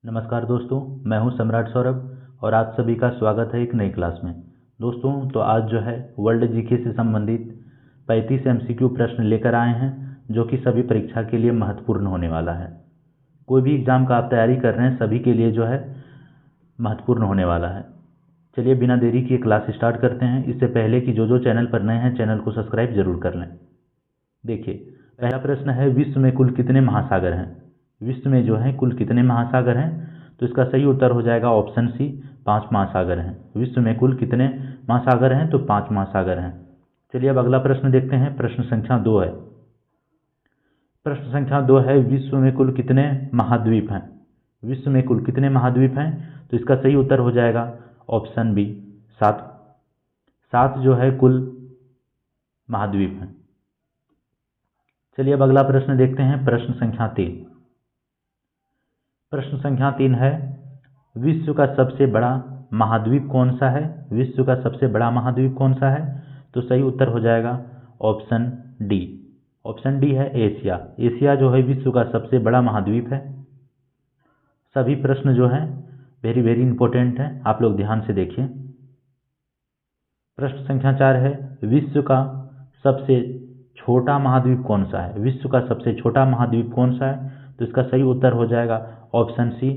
नमस्कार दोस्तों, मैं हूं सम्राट सौरभ और आप सभी का स्वागत है एक नई क्लास में। दोस्तों, तो आज जो है वर्ल्ड जीके से संबंधित 35 एमसीक्यू प्रश्न लेकर आए हैं जो कि सभी परीक्षा के लिए महत्वपूर्ण होने वाला है। कोई भी एग्ज़ाम का आप तैयारी कर रहे हैं सभी के लिए जो है महत्वपूर्ण होने वाला है। चलिए बिना देरी किए क्लास स्टार्ट करते हैं। इससे पहले कि जो चैनल पर नए हैं चैनल को सब्सक्राइब जरूर कर लें। देखिए, पहला प्रश्न है, विश्व में कुल कितने महासागर हैं? विश्व में जो है कुल कितने महासागर हैं? तो इसका सही उत्तर हो जाएगा ऑप्शन सी, 5 महासागर हैं। विश्व में कुल कितने महासागर हैं? तो 5 महासागर हैं। चलिए अब अगला प्रश्न देखते हैं। प्रश्न संख्या 2 है। प्रश्न संख्या 2 है, विश्व में कुल कितने महाद्वीप हैं? विश्व में कुल कितने महाद्वीप हैं? तो इसका सही उत्तर हो जाएगा ऑप्शन बी, 7। 7 जो है कुल महाद्वीप हैं। चलिए अब अगला प्रश्न देखते हैं। प्रश्न संख्या 3। प्रश्न संख्या 3 है, विश्व का सबसे बड़ा महाद्वीप कौन सा है? विश्व का सबसे बड़ा महाद्वीप कौन सा है? तो सही उत्तर हो जाएगा ऑप्शन डी। ऑप्शन डी है एशिया। एशिया जो है विश्व का सबसे बड़ा महाद्वीप है। सभी प्रश्न जो हैं वेरी वेरी इंपॉर्टेंट हैं, आप लोग ध्यान से देखिए। प्रश्न संख्या 4 है, विश्व का सबसे छोटा महाद्वीप कौन सा है? विश्व का सबसे छोटा महाद्वीप कौन सा है? तो इसका सही उत्तर हो जाएगा ऑप्शन सी,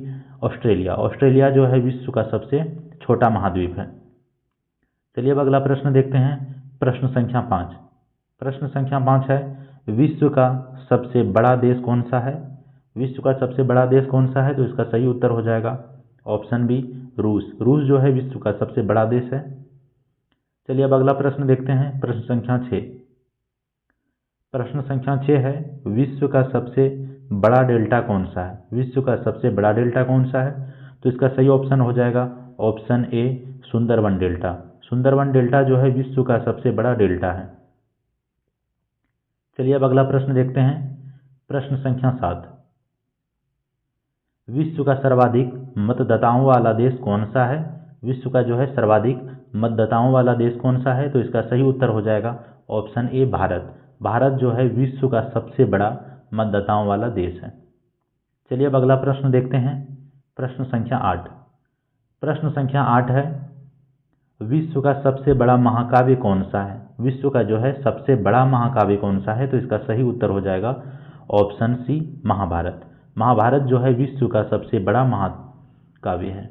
ऑस्ट्रेलिया। ऑस्ट्रेलिया जो है विश्व का सबसे छोटा महाद्वीप है। चलिए अब अगला प्रश्न देखते हैं। प्रश्न संख्या 5। प्रश्न संख्या 5 है, विश्व का सबसे बड़ा देश कौन सा है? विश्व का सबसे बड़ा देश कौन सा है? तो इसका सही उत्तर हो जाएगा ऑप्शन बी, रूस। रूस जो है विश्व का सबसे बड़ा देश है। चलिए अब अगला प्रश्न देखते हैं। प्रश्न संख्या 6। प्रश्न संख्या 6 है, विश्व का सबसे बड़ा डेल्टा कौन सा है? विश्व का सबसे बड़ा डेल्टा कौन सा है? तो इसका सही ऑप्शन हो जाएगा option A, Sundarban delta. Sundarban delta जो है विश्व का सबसे बड़ा डेल्टा है। चलिए अब अगला प्रश्न देखते हैं। प्रश्न संख्या 7। विश्व का सर्वाधिक मतदाताओं वाला देश कौन सा है? विश्व का जो है सर्वाधिक मतदाताओं वाला देश कौन सा है? तो इसका सही उत्तर हो जाएगा ऑप्शन ए, भारत। भारत जो है विश्व का सबसे बड़ा मतदाताओं वाला देश है। चलिए अब अगला प्रश्न देखते हैं। प्रश्न संख्या 8। प्रश्न संख्या 8 है, विश्व का सबसे बड़ा महाकाव्य कौन सा है? विश्व का जो है सबसे बड़ा महाकाव्य कौन सा है? तो इसका सही उत्तर हो जाएगा ऑप्शन सी, महाभारत। महाभारत जो है विश्व का सबसे बड़ा महाकाव्य है।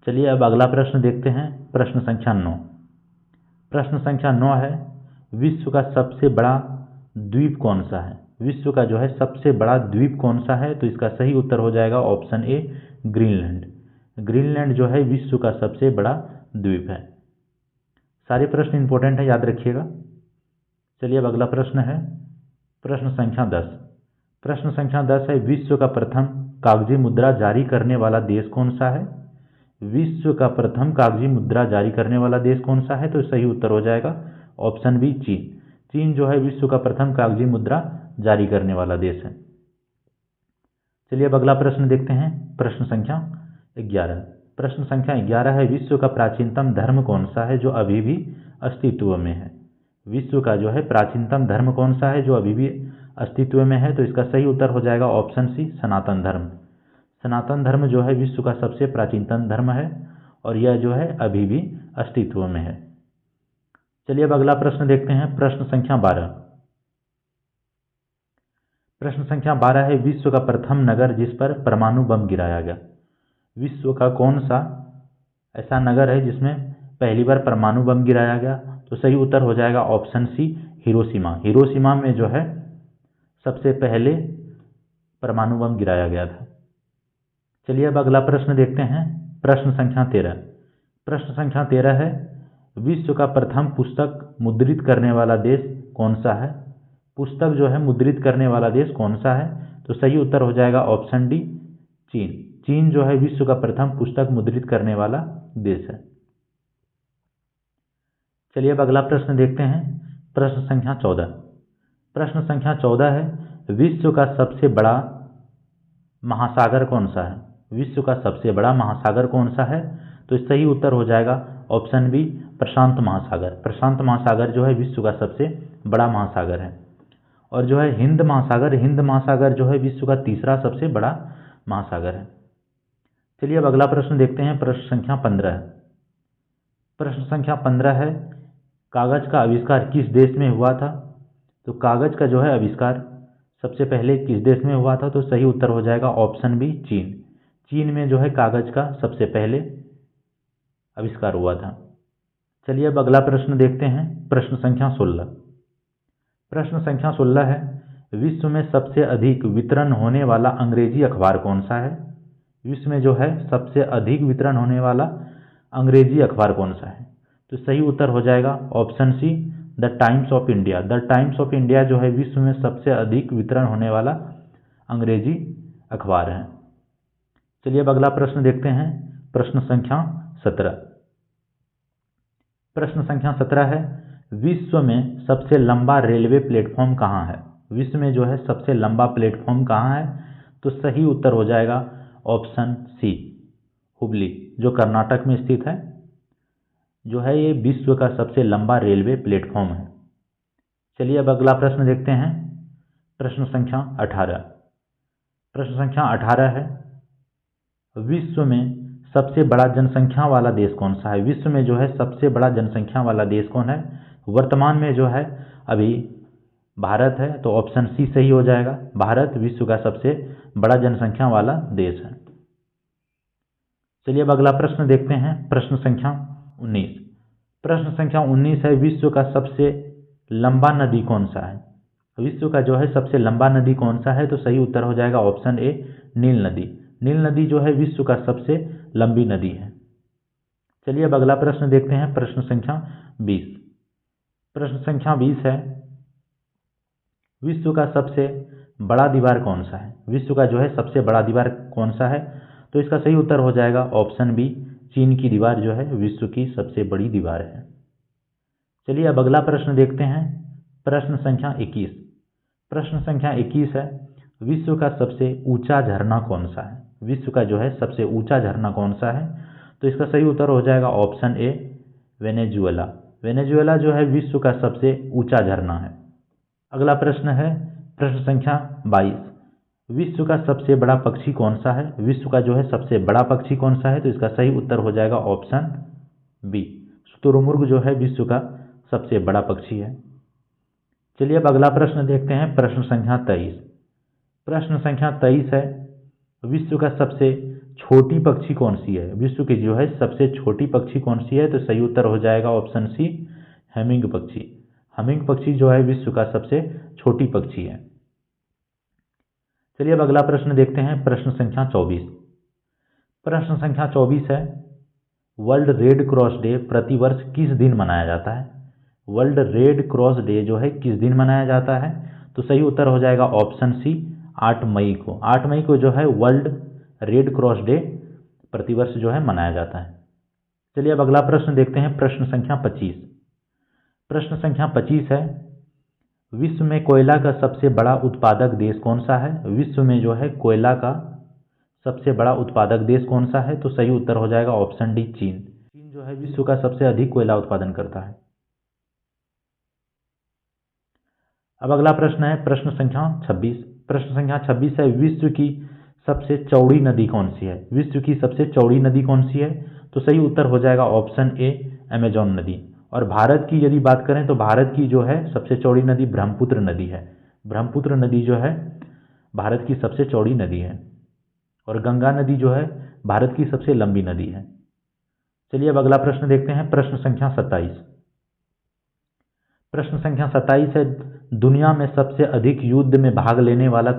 चलिए अब अगला प्रश्न देखते हैं। प्रश्न संख्या 9। प्रश्न संख्या 9 है, विश्व का सबसे बड़ा द्वीप कौन सा है? विश्व का जो है सबसे बड़ा द्वीप कौन सा है? तो इसका सही उत्तर हो जाएगा ऑप्शन ए, ग्रीनलैंड। ग्रीनलैंड जो है विश्व का सबसे बड़ा द्वीप है। सारे प्रश्न इंपॉर्टेंट है, याद रखिएगा। चलिए अब अगला प्रश्न है। प्रश्न संख्या 10। प्रश्न संख्या 10 है, विश्व का प्रथम कागजी मुद्रा जारी करने वाला देश कौन सा है? विश्व का प्रथम कागजी मुद्रा जारी करने वाला देश कौन सा है? तो सही उत्तर हो जाएगा ऑप्शन बी, चीन। चीन जो है विश्व का प्रथम कागजी मुद्रा जारी करने वाला देश है। चलिए अब अगला प्रश्न देखते हैं। प्रश्न संख्या 11। प्रश्न संख्या 11 है, विश्व का प्राचीनतम धर्म कौन सा है जो अभी भी अस्तित्व में है? विश्व का जो है प्राचीनतम धर्म कौन सा है जो अभी भी अस्तित्व में है? तो इसका सही उत्तर हो जाएगा ऑप्शन सी, सनातन धर्म। सनातन धर्म जो है विश्व का सबसे प्राचीनतम धर्म है और यह जो है अभी भी अस्तित्व में है। चलिए अब अगला प्रश्न देखते हैं। प्रश्न संख्या 12। प्रश्न संख्या 12 है, विश्व का प्रथम नगर जिस पर परमाणु बम गिराया गया। विश्व का कौन सा ऐसा नगर है जिसमें पहली बार परमाणु बम गिराया गया? तो सही उत्तर हो जाएगा ऑप्शन सी, हिरोशिमा। हिरोशिमा में जो है सबसे पहले परमाणु बम गिराया गया था। चलिए अब अगला प्रश्न देखते हैं। प्रश्न संख्या 13। प्रश्न संख्या 13 है, विश्व का प्रथम पुस्तक मुद्रित करने वाला देश कौन सा है? पुस्तक जो है मुद्रित करने वाला देश कौन सा है? तो सही उत्तर हो जाएगा ऑप्शन डी, चीन। चीन जो है विश्व का प्रथम पुस्तक मुद्रित करने वाला देश है। चलिए अब अगला प्रश्न देखते हैं। प्रश्न संख्या 14। प्रश्न संख्या 14 है, विश्व का सबसे बड़ा महासागर कौन सा है? विश्व का सबसे बड़ा महासागर कौन सा है? तो सही उत्तर हो जाएगा ऑप्शन बी, प्रशांत महासागर। प्रशांत महासागर जो है विश्व का सबसे बड़ा महासागर है। और जो है हिंद महासागर जो है विश्व का तीसरा सबसे बड़ा महासागर है। चलिए अब अगला प्रश्न देखते हैं, प्रश्न संख्या 15। प्रश्न संख्या 15 है, कागज का आविष्कार किस देश में हुआ था? तो कागज का जो है आविष्कार सबसे पहले किस देश में हुआ था? तो सही उत्तर हो जाएगा ऑप्शन बी, चीन। चीन में जो है कागज का सबसे पहले आविष्कार हुआ था। चलिए अब अगला प्रश्न देखते हैं, प्रश्न संख्या 16। प्रश्न संख्या 16 है, विश्व में सबसे अधिक वितरण होने वाला अंग्रेजी अखबार कौन सा है? विश्व में जो है सबसे अधिक वितरण होने वाला अंग्रेजी अखबार कौन सा है? तो सही उत्तर हो जाएगा option C, the Times of India. The Times of India जो है विश्व में सबसे अधिक वितरण होने वाला अंग्रेजी अखबार है। चलिए अब अगला प्रश्न देखते हैं, प्रश्न संख्या 17। प्रश्न संख्या 17 है, विश्व में सबसे लंबा रेलवे प्लेटफॉर्म कहाँ है? विश्व में जो है सबसे लंबा प्लेटफॉर्म कहाँ है? तो सही उत्तर हो जाएगा ऑप्शन सी, हुबली, जो कर्नाटक में स्थित है, जो है ये विश्व का सबसे लंबा रेलवे प्लेटफॉर्म है। चलिए अब अगला प्रश्न देखते हैं, प्रश्न संख्या 18। प्रश्न संख्या 18 है, विश्व में सबसे बड़ा जनसंख्या वाला देश कौन सा है? विश्व में जो है सबसे बड़ा जनसंख्या वाला देश कौन है? वर्तमान में जो है अभी भारत है, तो ऑप्शन सी सही हो जाएगा। भारत विश्व का सबसे बड़ा जनसंख्या वाला देश है। चलिए अब अगला प्रश्न देखते हैं, प्रश्न संख्या 19। प्रश्न संख्या 19 है, विश्व का सबसे लंबा नदी कौन सा है? विश्व का जो है सबसे लंबा नदी कौन सा है? तो सही उत्तर हो जाएगा ऑप्शन ए, नील नदी। नील नदी जो है विश्व का सबसे लंबी नदी है। चलिए अब अगला प्रश्न देखते हैं, प्रश्न संख्या 20। प्रश्न संख्या 20 है, विश्व का सबसे बड़ा दीवार कौन सा है? विश्व का जो है सबसे बड़ा दीवार कौन सा है? तो इसका सही उत्तर हो जाएगा ऑप्शन बी, चीन की दीवार जो है विश्व की सबसे बड़ी दीवार है। चलिए अब अगला प्रश्न देखते हैं, प्रश्न संख्या 21। प्रश्न संख्या 21 है, विश्व का सबसे ऊंचा झरना कौन सा है? विश्व का जो है सबसे ऊंचा झरना कौन सा है? तो इसका सही उत्तर हो जाएगा ऑप्शन ए, वेनेजुएला। वेनेजुएला जो है विश्व का सबसे ऊंचा झरना है। अगला प्रश्न है, प्रश्न संख्या 22। विश्व का सबसे बड़ा पक्षी कौन सा है? विश्व का जो है सबसे बड़ा पक्षी कौन सा है? तो इसका सही उत्तर हो जाएगा ऑप्शन बी, शुतुरमुर्ग जो है विश्व का सबसे बड़ा पक्षी है। चलिए अब अगला प्रश्न देखते हैं, प्रश्न संख्या 23। प्रश्न संख्या 23 है, विश्व का सबसे छोटी पक्षी कौन सी है? विश्व की जो है सबसे छोटी पक्षी कौन सी है? तो सही उत्तर हो जाएगा ऑप्शन सी, हेमिंग पक्षी। हेमिंग पक्षी जो है विश्व का सबसे छोटी पक्षी है। चलिए अब अगला प्रश्न देखते हैं, प्रश्न संख्या 24। प्रश्न संख्या 24 है, वर्ल्ड रेड क्रॉस डे प्रतिवर्ष किस दिन मनाया जाता है? वर्ल्ड रेड क्रॉस डे जो है किस दिन मनाया जाता है? तो सही उत्तर हो जाएगा ऑप्शन सी, 8 मई को। 8 मई को जो है वर्ल्ड रेड क्रॉस डे प्रतिवर्ष जो है मनाया जाता है। चलिए अब अगला प्रश्न देखते हैं, प्रश्न संख्या 25। प्रश्न संख्या 25 है, विश्व में कोयला का सबसे बड़ा उत्पादक देश कौन सा है? विश्व में जो है कोयला का सबसे बड़ा उत्पादक देश कौन सा है? तो सही उत्तर हो जाएगा ऑप्शन डी, चीन। चीन जो है विश्व का सबसे अधिक कोयला उत्पादन करता है। अब अगला प्रश्न है, प्रश्न संख्या 26। प्रश्न संख्या 26 है, विश्व की सबसे चौड़ी नदी कौन सी है? विश्व की सबसे चौड़ी नदी कौन सी है? तो सही उत्तर हो जाएगा ऑप्शन ए, अमेजॉन नदी। और भारत की यदि बात करें तो भारत की जो है सबसे चौड़ी नदी ब्रह्मपुत्र नदी है। ब्रह्मपुत्र नदी जो है भारत की सबसे चौड़ी नदी है। और गंगा नदी जो है भारत की सबसे लंबी नदी है। चलिए अब अगला प्रश्न देखते हैं, प्रश्न संख्या 27। प्रश्न संख्या 27 है, दुनिया में सबसे अधिक युद्ध में भाग लेने वाला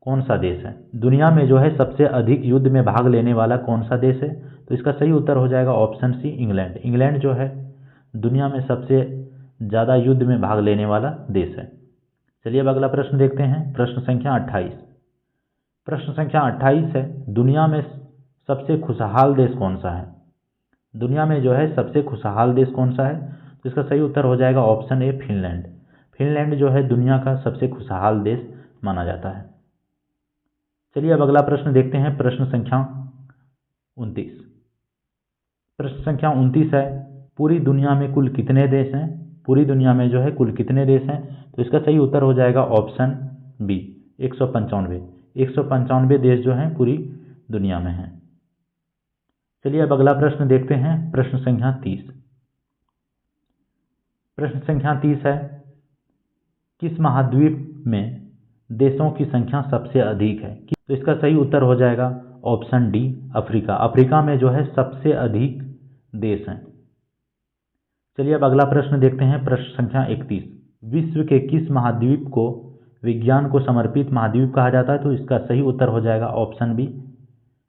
कौन सा देश है? दुनिया में जो है सबसे अधिक युद्ध में भाग लेने वाला कौन सा देश है? तो इसका सही उत्तर हो जाएगा ऑप्शन सी, इंग्लैंड। इंग्लैंड जो है दुनिया में सबसे ज़्यादा युद्ध में भाग लेने वाला देश है। चलिए अब अगला प्रश्न देखते हैं, प्रश्न संख्या 28। प्रश्न संख्या 28 है, दुनिया में सबसे खुशहाल देश कौन सा है? दुनिया में जो है सबसे खुशहाल देश कौन सा है? तो इसका सही उत्तर हो जाएगा ऑप्शन ए, फिनलैंड। फिनलैंड जो है दुनिया का सबसे खुशहाल देश माना जाता है। चलिए अब अगला प्रश्न देखते हैं, प्रश्न संख्या 29। प्रश्न संख्या 29 है, पूरी दुनिया में कुल कितने देश हैं? पूरी दुनिया में जो है कुल कितने देश हैं? तो इसका सही उत्तर हो जाएगा ऑप्शन बी, 195। 195 देश जो हैं पूरी दुनिया में हैं। चलिए अब अगला प्रश्न देखते हैं, प्रश्न संख्या 30। प्रश्न संख्या 30 है, किस महाद्वीप में देशों की संख्या सबसे अधिक है? तो इसका सही उत्तर हो जाएगा ऑप्शन डी, अफ्रीका। अफ्रीका में जो है सबसे अधिक देश हैं। चलिए अब अगला प्रश्न देखते हैं, प्रश्न संख्या 31। विश्व के किस महाद्वीप को विज्ञान को समर्पित महाद्वीप कहा जाता है? तो इसका सही उत्तर हो जाएगा ऑप्शन बी,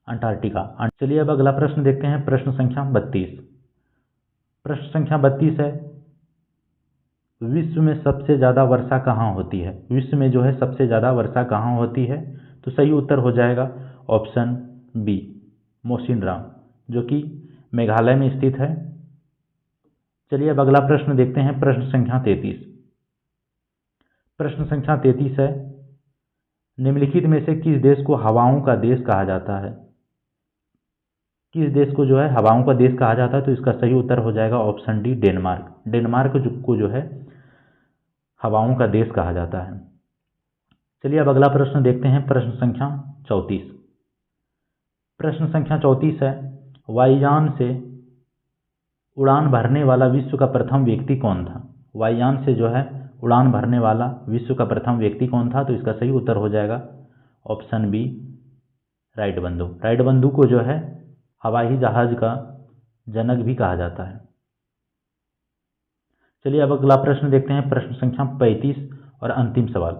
अंटार्कटिका। चलिए अब अगला प्रश्न देखते हैं, प्रश्न संख्या 32। प्रश्न संख्या 32 है, विश्व में सबसे ज़्यादा वर्षा कहाँ होती है? विश्व में जो है सबसे ज़्यादा वर्षा कहाँ होती है? तो सही उत्तर हो जाएगा ऑप्शन बी, मौसिनराम, जो कि मेघालय में स्थित है। चलिए अब अगला प्रश्न देखते हैं, प्रश्न संख्या 33। प्रश्न संख्या 33 है, निम्नलिखित में से किस देश को हवाओं का देश कहा जाता है? किस देश को जो है हवाओं का देश कहा जाता है? तो इसका सही उत्तर हो जाएगा ऑप्शन डी, डेनमार्क। डेनमार्क को जो है हवाओं का देश कहा जाता है। चलिए अब अगला प्रश्न देखते हैं, प्रश्न संख्या 34। प्रश्न संख्या 34 है, वायुयान से उड़ान भरने वाला विश्व का प्रथम व्यक्ति कौन था? वायुयान से जो है उड़ान भरने वाला विश्व का प्रथम व्यक्ति कौन था? तो इसका सही उत्तर हो जाएगा ऑप्शन बी, राइट बंधु। राइट बंधु को जो है हवाई जहाज का जनक भी कहा जाता है। चलिए अब अगला प्रश्न देखते हैं, प्रश्न संख्या 35 और अंतिम सवाल।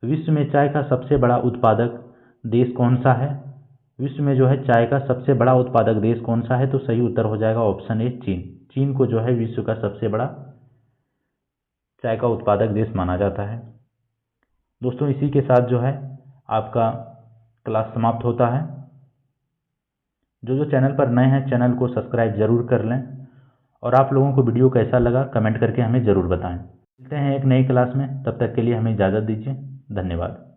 विश्व में चाय का सबसे बड़ा उत्पादक देश कौन सा है? विश्व में जो है चाय का सबसे बड़ा उत्पादक देश कौन सा है? तो सही उत्तर हो जाएगा ऑप्शन ए, चीन। चीन को जो है विश्व का सबसे बड़ा चाय का उत्पादक देश माना जाता है। दोस्तों इसी के साथ जो है आपका क्लास समाप्त होता है। जो चैनल पर नए हैं चैनल को सब्सक्राइब जरूर कर लें, और आप लोगों को वीडियो कैसा लगा कमेंट करके हमें ज़रूर बताएं। मिलते हैं एक नई क्लास में, तब तक के लिए हमें इजाज़त दीजिए। धन्यवाद।